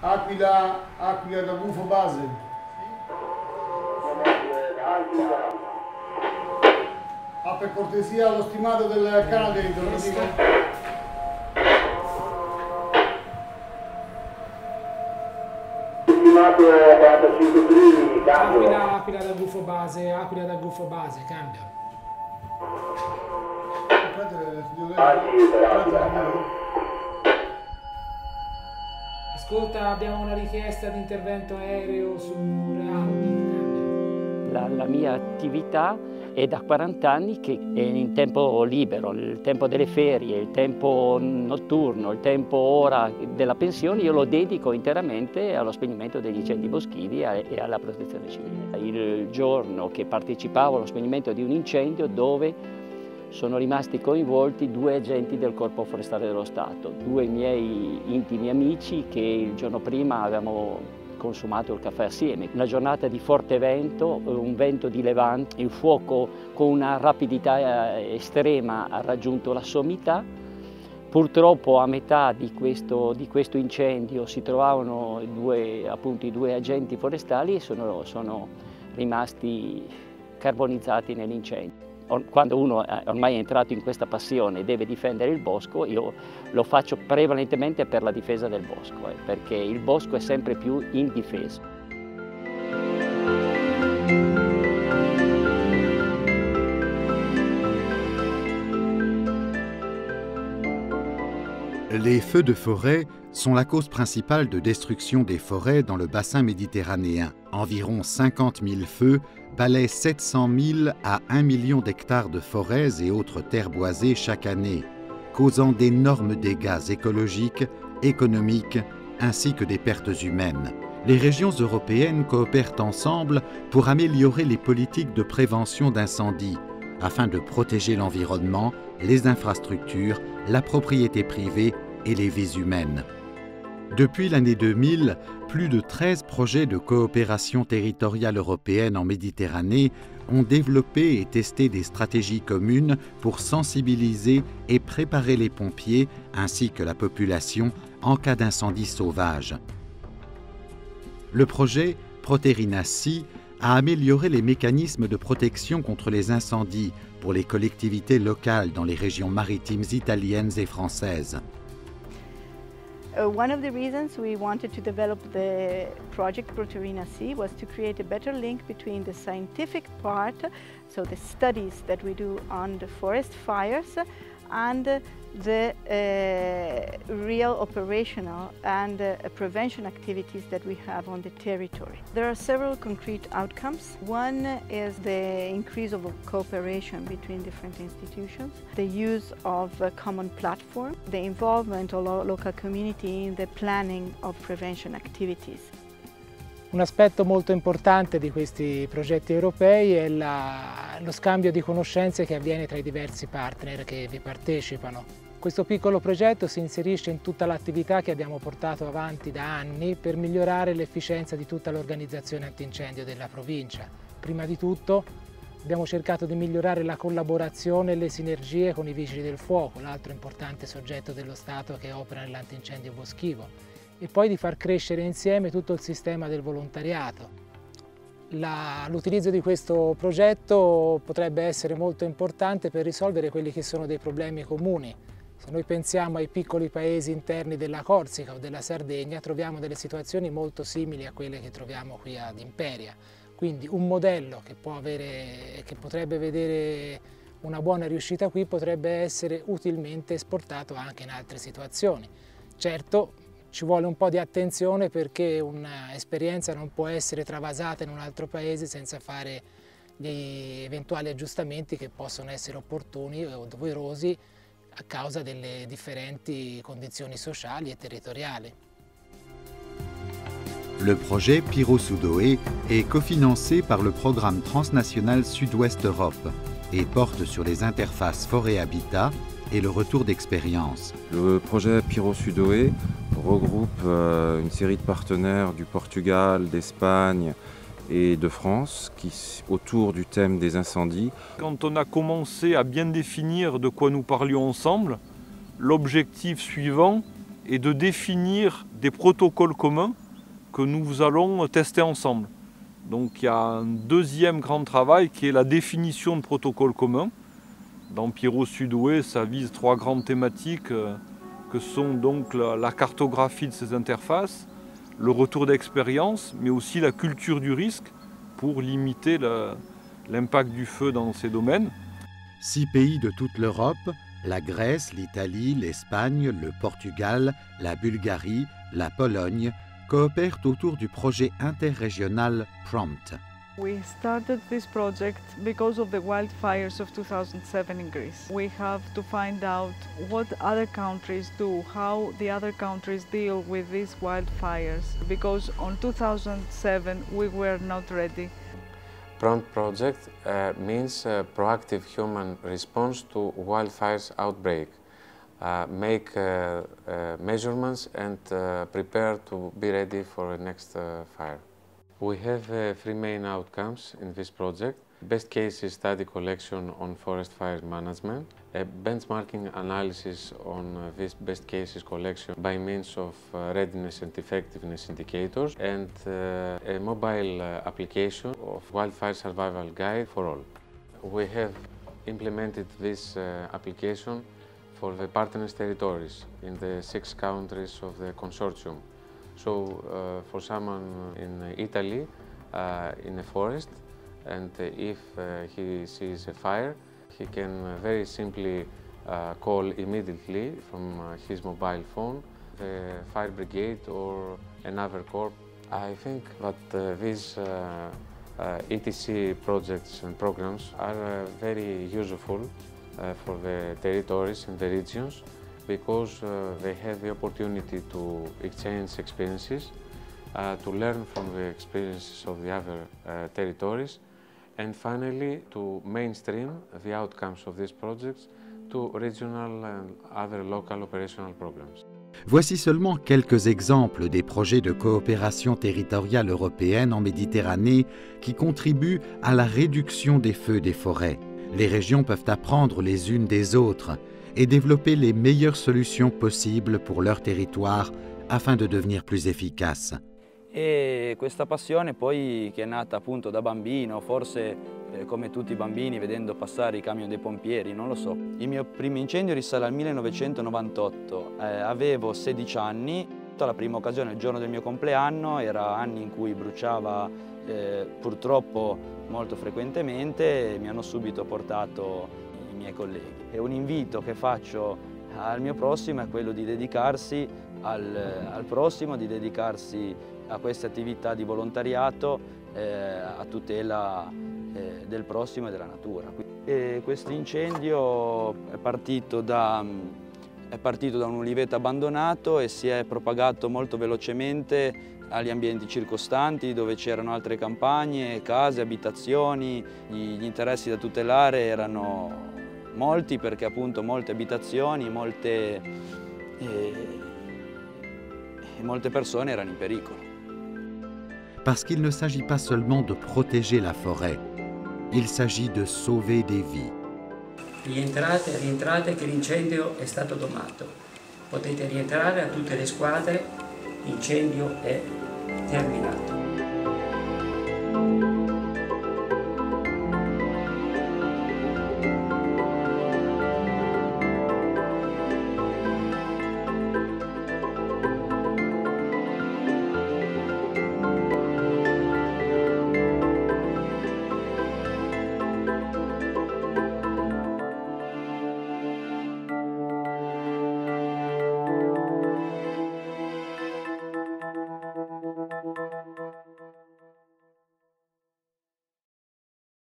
Aquila da gufo base. Per cortesia lo stimato del canale dentro, lo dico. Stimato 45 kg, cambio. Aquila da gufo base, cambio. Ascolta, abbiamo una richiesta di intervento aereo su Real. La mia attività è da 40 anni che è in tempo libero, il tempo delle ferie, il tempo notturno, il tempo ora della pensione, io lo dedico interamente allo spegnimento degli incendi boschivi e alla protezione civile. Il giorno che partecipavo allo spegnimento di un incendio dove sono rimasti coinvolti 2 agenti del Corpo Forestale dello Stato, 2 miei intimi amici che il giorno prima avevamo consumato il caffè assieme. Una giornata di forte vento, un vento di levante, il fuoco con una rapidità estrema ha raggiunto la sommità. Purtroppo a metà di questo incendio si trovavano i due agenti forestali e sono rimasti carbonizzati nell'incendio. Quando uno ormai è entrato in questa passione e deve difendere il bosco, io lo faccio prevalentemente per la difesa del bosco, perché il bosco è sempre più indifeso. Les feux de forêt sont la cause principale de destruction des forêts dans le bassin méditerranéen. Environ 50 000 feux balaient 700 000 à 1 million d'hectares de forêts et autres terres boisées chaque année, causant d'énormes dégâts écologiques, économiques, ainsi que des pertes humaines. Les régions européennes coopèrent ensemble pour améliorer les politiques de prévention d'incendies, afin de protéger l'environnement, les infrastructures, la propriété privée et les vies humaines. Depuis l'année 2000, plus de 13 projets de coopération territoriale européenne en Méditerranée ont développé et testé des stratégies communes pour sensibiliser et préparer les pompiers ainsi que la population en cas d'incendie sauvage. Le projet Proterina-Sea a amélioré les mécanismes de protection contre les incendies pour les collectivités locales dans les régions maritimes italiennes et françaises. One of the reasons we wanted to develop the project Proterina-Sea was to create a better link between the scientific part, so the studies that we do on the forest fires, and the real operational and prevention activities that we have on the territory. There are several concrete outcomes. One is the increase of cooperation between different institutions, the use of a common platform, the involvement of local community in the planning of prevention activities. Un aspetto molto importante di questi progetti europei è lo scambio di conoscenze che avviene tra i diversi partner che vi partecipano. Questo piccolo progetto si inserisce in tutta l'attività che abbiamo portato avanti da anni per migliorare l'efficienza di tutta l'organizzazione antincendio della provincia. Prima di tutto abbiamo cercato di migliorare la collaborazione e le sinergie con i Vigili del Fuoco, l'altro importante soggetto dello Stato che opera nell'antincendio boschivo, e poi di far crescere insieme tutto il sistema del volontariato. L'utilizzo di questo progetto potrebbe essere molto importante per risolvere quelli che sono dei problemi comuni. Se noi pensiamo ai piccoli paesi interni della Corsica o della Sardegna, troviamo delle situazioni molto simili a quelle che troviamo qui ad Imperia. Quindi un modello che potrebbe vedere una buona riuscita qui potrebbe essere utilmente esportato anche in altre situazioni. Certo, ci vuole un po' di attenzione perché un'esperienza non può essere travasata in un altro paese senza fare gli eventuali aggiustamenti che possono essere opportuni o doverosi a causa delle differenti condizioni sociali et territoriali. Le projet Pyro-Soudoé est cofinancé par le programme transnational Sud-Ouest Europe et porte sur les interfaces forêt-habitat et le retour d'expérience. Le projet Pyro-Soudoé regroupe une série de partenaires du Portugal, d'Espagne et de France autour du thème des incendies. Quand on a commencé à bien définir de quoi nous parlions ensemble, l'objectif suivant et de définir des protocoles communs que nous allons tester ensemble. Donc il y a un deuxième grand travail qui est la définition de protocoles communs. Dans Piro Sud-Ouest, ça vise 3 grandes thématiques que sont donc la cartographie de ces interfaces, le retour d'expérience, mais aussi la culture du risque pour limiter l'impact du feu dans ces domaines. 6 pays de toute l'Europe, la Grèce, l'Italie, l'Espagne, le Portugal, la Bulgarie, la Pologne, coopèrent autour du projet interrégional PROMPT. We started this project because of the wildfires of 2007 in Greece. We have to find out what other countries do, how the other countries deal with these wildfires, because on 2007 we were not ready. PROMPT project means proactive human response to wildfires outbreak. Make measurements and prepare to be ready for the next fire. We have 3 main outcomes in this project. Best case is study collection on forest fire management, a benchmarking analysis on this best cases collection by means of readiness and effectiveness indicators, and a mobile application of wildfire survival guide for all. We have implemented this application for the partners territories in the 6 countries of the consortium. So for someone in Italy, in a forest, and if he sees a fire, he can very simply call immediately from his mobile phone the fire brigade or another corps. I think that these ETC projects and programs are very useful for the territories and the regions, because they have the opportunity to exchange experiences, to learn from the experiences of the other territories, and finally to mainstream the outcomes of these projects to regional and other local operational programs. Voici seulement quelques exemples des projets de coopération territoriale européenne en Méditerranée qui contribuent à la réduction des feux des forêts. Les régions peuvent apprendre les unes des autres et développer les meilleures solutions possibles pour leur territoire afin de devenir plus efficaces. E questa passione poi, che è nata appunto da bambino, forse come tutti i bambini vedendo passare i camion dei pompieri, non lo so. Il mio primo incendio risale al 1998, avevo 16 anni, la prima occasione, il giorno del mio compleanno, era anni in cui bruciava purtroppo molto frequentemente e mi hanno subito portato i miei colleghi. E un invito che faccio al mio prossimo è quello di dedicarsi al prossimo, di dedicarsi a queste attività di volontariato a tutela del prossimo e della natura. Questo incendio è partito da un uliveto abbandonato e si è propagato molto velocemente agli ambienti circostanti, dove c'erano altre campagne, case, abitazioni. Gli interessi da tutelare erano molti, perché appunto molte abitazioni, molte personnes erano in pericolo. Parce qu'il ne s'agit pas seulement de protéger la forêt, il s'agit de sauver des vies. Rientrate che l'incendio è stato domato. Potete rientrare a tutte le squadre, l'incendio è terminato.